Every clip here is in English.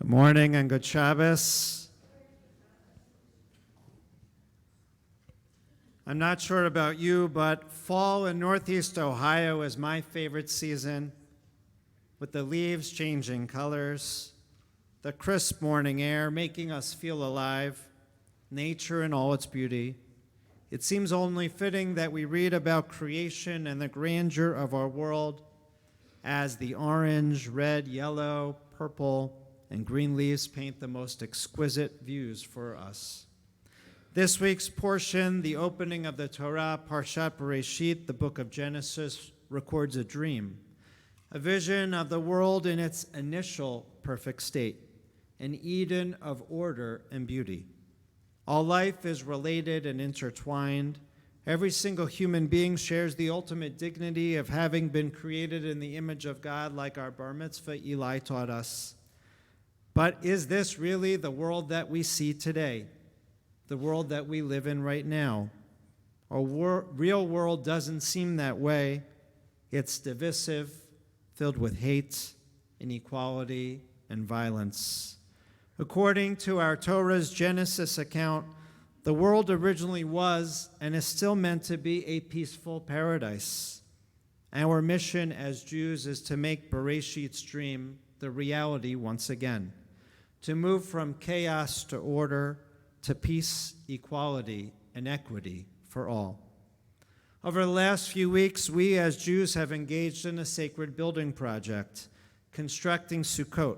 Good morning and good Shabbos. I'm not sure about you, but fall in Northeast Ohio is my favorite season, with the leaves changing colors, the crisp morning air making us feel alive, nature in all its beauty. It seems only fitting that we read about creation and the grandeur of our world as the orange, red, yellow, purple, and green leaves paint the most exquisite views for us. This week's portion, the opening of the Torah, Parshat Bereshit, the book of Genesis, records a dream, a vision of the world in its initial perfect state, an Eden of order and beauty. All life is related and intertwined. Every single human being shares the ultimate dignity of having been created in the image of God, like our bar mitzvah Eli taught us. But is this really the world that we see today? The world that we live in right now? Our real world doesn't seem that way. It's divisive, filled with hate, inequality, and violence. According to our Torah's Genesis account, the world originally was and is still meant to be a peaceful paradise. Our mission as Jews is to make Bereshit's dream the reality once again, to move from chaos to order, to peace, equality, and equity for all. Over the last few weeks, we as Jews have engaged in a sacred building project, constructing Sukkot,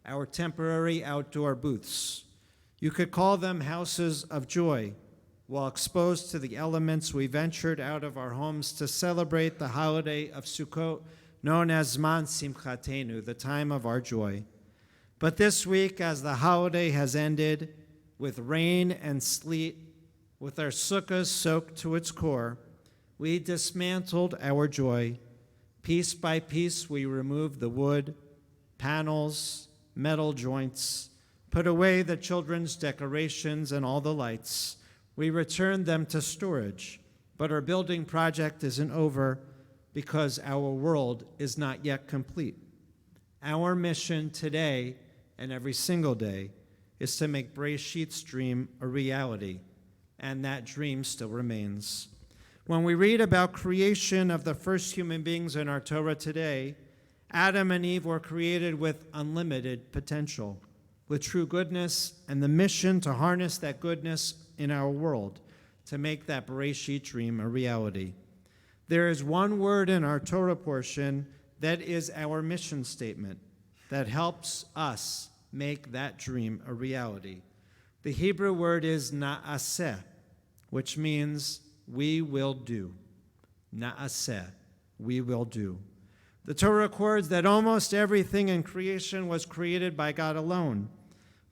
our temporary outdoor booths. You could call them houses of joy. While exposed to the elements, we ventured out of our homes to celebrate the holiday of Sukkot, known as Zman Simchatenu, the time of our joy. But this week, as the holiday has ended, with rain and sleet, with our sukkahs soaked to its core, we dismantled our joy. Piece by piece, we removed the wood, panels, metal joints, put away the children's decorations and all the lights. We returned them to storage, but our building project isn't over because our world is not yet complete. Our mission today and every single day is to make Bereshit's dream a reality, and that dream still remains. When we read about creation of the first human beings in our Torah today, Adam and Eve were created with unlimited potential, with true goodness and the mission to harness that goodness in our world, to make that Bereshit dream a reality. There is one word in our Torah portion that is our mission statement that helps us make that dream a reality. The Hebrew word is na'aseh, which means we will do. Na'aseh, we will do. The Torah records that almost everything in creation was created by God alone.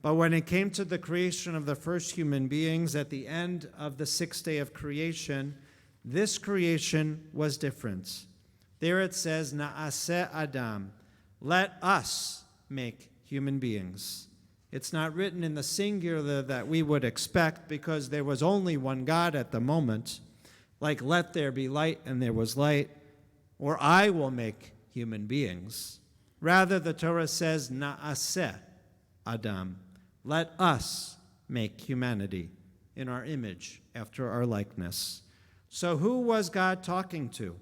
But when it came to the creation of the first human beings at the end of the sixth day of creation, this creation was different. There it says, Na'aseh Adam, let us make human beings. It's not written in the singular that we would expect because there was only one God at the moment, like let there be light and there was light, or I will make human beings. Rather, the Torah says, Na'aseh Adam, let us make humanity in our image, after our likeness. So who was God talking to?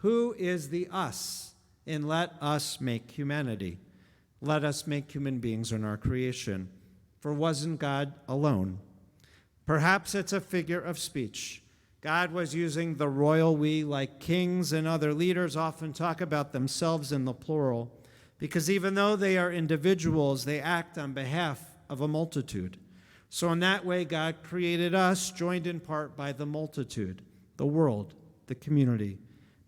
Who is the us in let us make humanity? Let us make human beings in our creation. For wasn't God alone? Perhaps it's a figure of speech. God was using the royal we, like kings and other leaders often talk about themselves in the plural, because even though they are individuals, they act on behalf of a multitude. So in that way, God created us, joined in part by the multitude, the world, the community.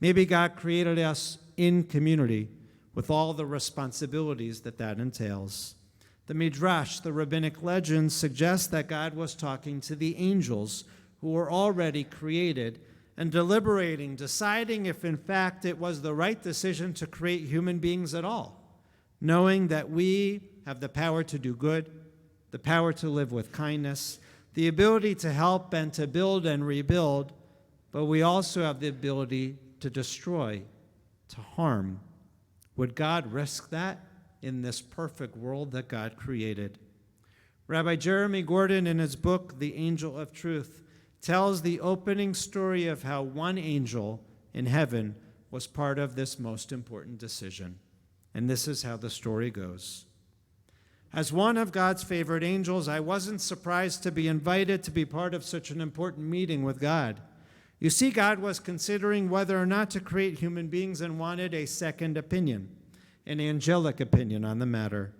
Maybe God created us in community with all the responsibilities that entails. The Midrash, the rabbinic legend, suggests that God was talking to the angels who were already created and deliberating, deciding if in fact it was the right decision to create human beings at all, knowing that we have the power to do good, the power to live with kindness, the ability to help and to build and rebuild, but we also have the ability to destroy, to harm. Would God risk that? in this perfect world that God created. Rabbi Jeremy Gordon, in his book, The Angel of Truth, tells the opening story of how one angel in heaven was part of this most important decision. And this is how the story goes. As one of God's favorite angels, I wasn't surprised to be invited to be part of such an important meeting with God. You see, God was considering whether or not to create human beings and wanted a second opinion, an angelic opinion on the matter.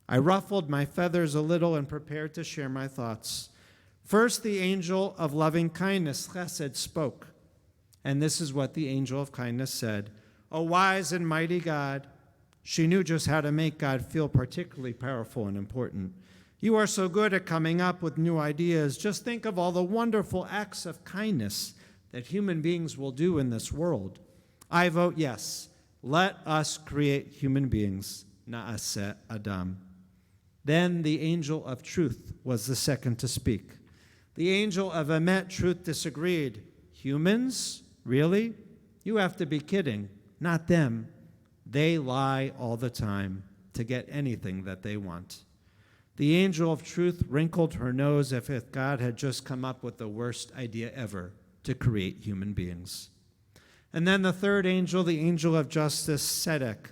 I ruffled my feathers a little and prepared to share my thoughts. First, the angel of loving kindness, Chesed, spoke. And this is what the angel of kindness said. O wise and mighty God, she knew just how to make God feel particularly powerful and important. You are so good at coming up with new ideas. Just think of all the wonderful acts of kindness that human beings will do in this world. I vote yes. Let us create human beings. Na'aseh Adam. Then the angel of truth was the second to speak. The angel of Emet, truth, disagreed. Humans? Really? You have to be kidding. Not them. They lie all the time to get anything that they want. The angel of truth wrinkled her nose as if God had just come up with the worst idea ever to create human beings. And then the third angel, the angel of justice, Tzedek,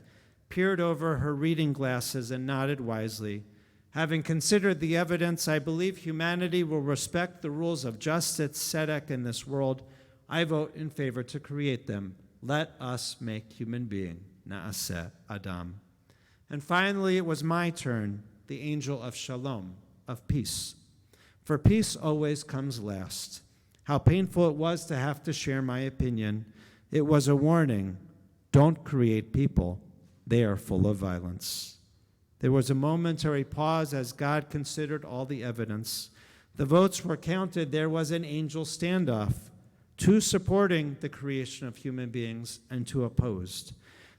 peered over her reading glasses and nodded wisely. Having considered the evidence, I believe humanity will respect the rules of justice, tzedek, in this world. I vote in favor to create them. Let us make human being, Na'aseh Adam. And finally, it was my turn, the angel of shalom, of peace. For peace always comes last. How painful it was to have to share my opinion. It was a warning. Don't create people. They are full of violence. There was a momentary pause as God considered all the evidence. The votes were counted. There was an angel standoff, two supporting the creation of human beings and two opposed.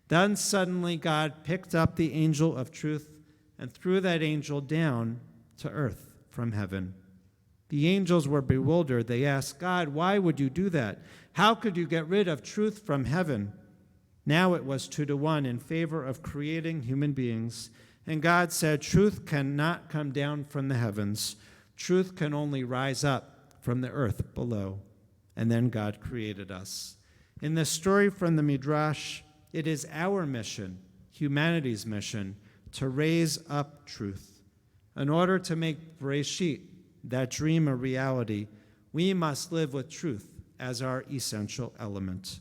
Then suddenly God picked up the angel of truth and threw that angel down to earth from heaven. The angels were bewildered. They asked, God, why would you do that? How could you get rid of truth from heaven? Now it was 2-1 in favor of creating human beings. And God said, truth cannot come down from the heavens. Truth can only rise up from the earth below. And then God created us. In this story from the Midrash, it is our mission, humanity's mission, to raise up truth. In order to make Bereshit, that dream, a reality, we must live with truth as our essential element.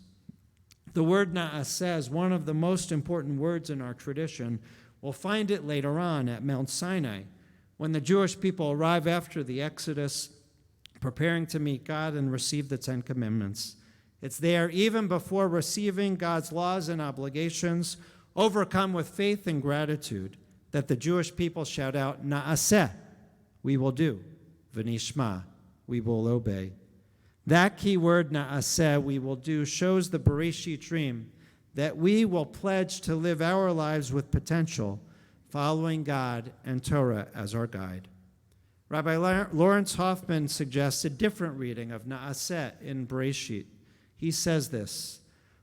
The word na'aseh is one of the most important words in our tradition. We'll find it later on at Mount Sinai, when the Jewish people arrive after the Exodus, preparing to meet God and receive the Ten Commandments. It's there, even before receiving God's laws and obligations, overcome with faith and gratitude, that the Jewish people shout out, Na'aseh, we will do, V'nishma, we will obey. That key word, Na'aseh, we will do, shows the Bereshit dream, that we will pledge to live our lives with potential, following God and Torah as our guide. Rabbi Lawrence Hoffman suggests a different reading of Na'aseh in Bereshit. He says this,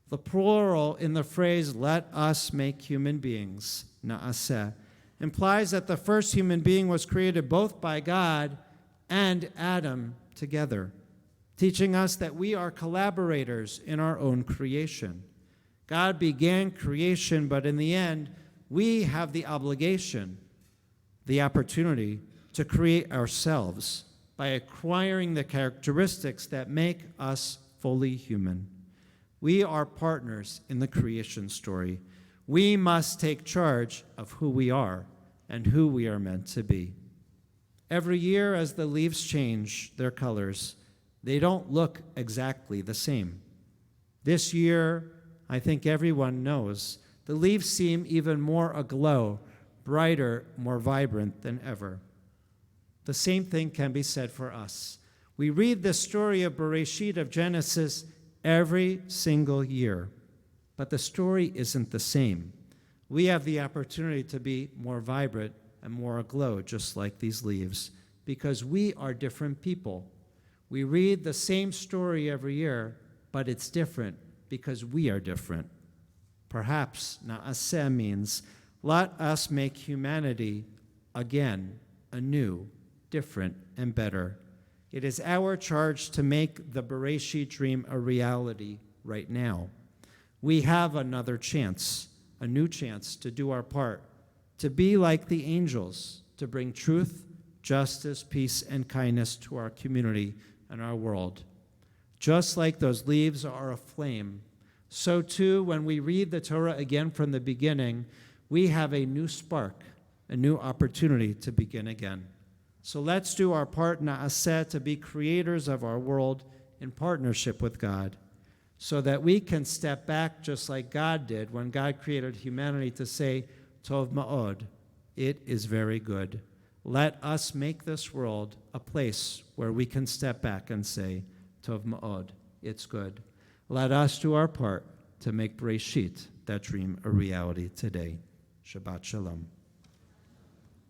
the plural in the phrase, let us make human beings, Na'aseh, implies that the first human being was created both by God and Adam together, teaching us that we are collaborators in our own creation. God began creation, but in the end, we have the obligation, the opportunity to create ourselves by acquiring the characteristics that make us fully human. We are partners in the creation story. We must take charge of who we are and who we are meant to be. Every year, as the leaves change their colors, they don't look exactly the same. This year, I think everyone knows, the leaves seem even more aglow, brighter, more vibrant than ever. The same thing can be said for us. We read the story of Bereshit, of Genesis, every single year, but the story isn't the same. We have the opportunity to be more vibrant and more aglow, just like these leaves, because we are different people. We read the same story every year, but it's different because we are different. Perhaps Na'aseh means, Let us make humanity again anew, different, and better. It is our charge to make the Bereshit dream a reality right now. We have another chance, a new chance to do our part, to be like the angels, to bring truth, justice, peace, and kindness to our community and our world. Just like those leaves are aflame, so too, when we read the Torah again from the beginning, we have a new spark, a new opportunity to begin again. So let's do our part, na'aseh, to be creators of our world in partnership with God, so that we can step back just like God did when God created humanity to say, Tov ma'od, it is very good. Let us make this world a place where we can step back and say, Tov ma'od, it's good. Let us do our part to make Bereshit, that dream, a reality today. Shabbat Shalom.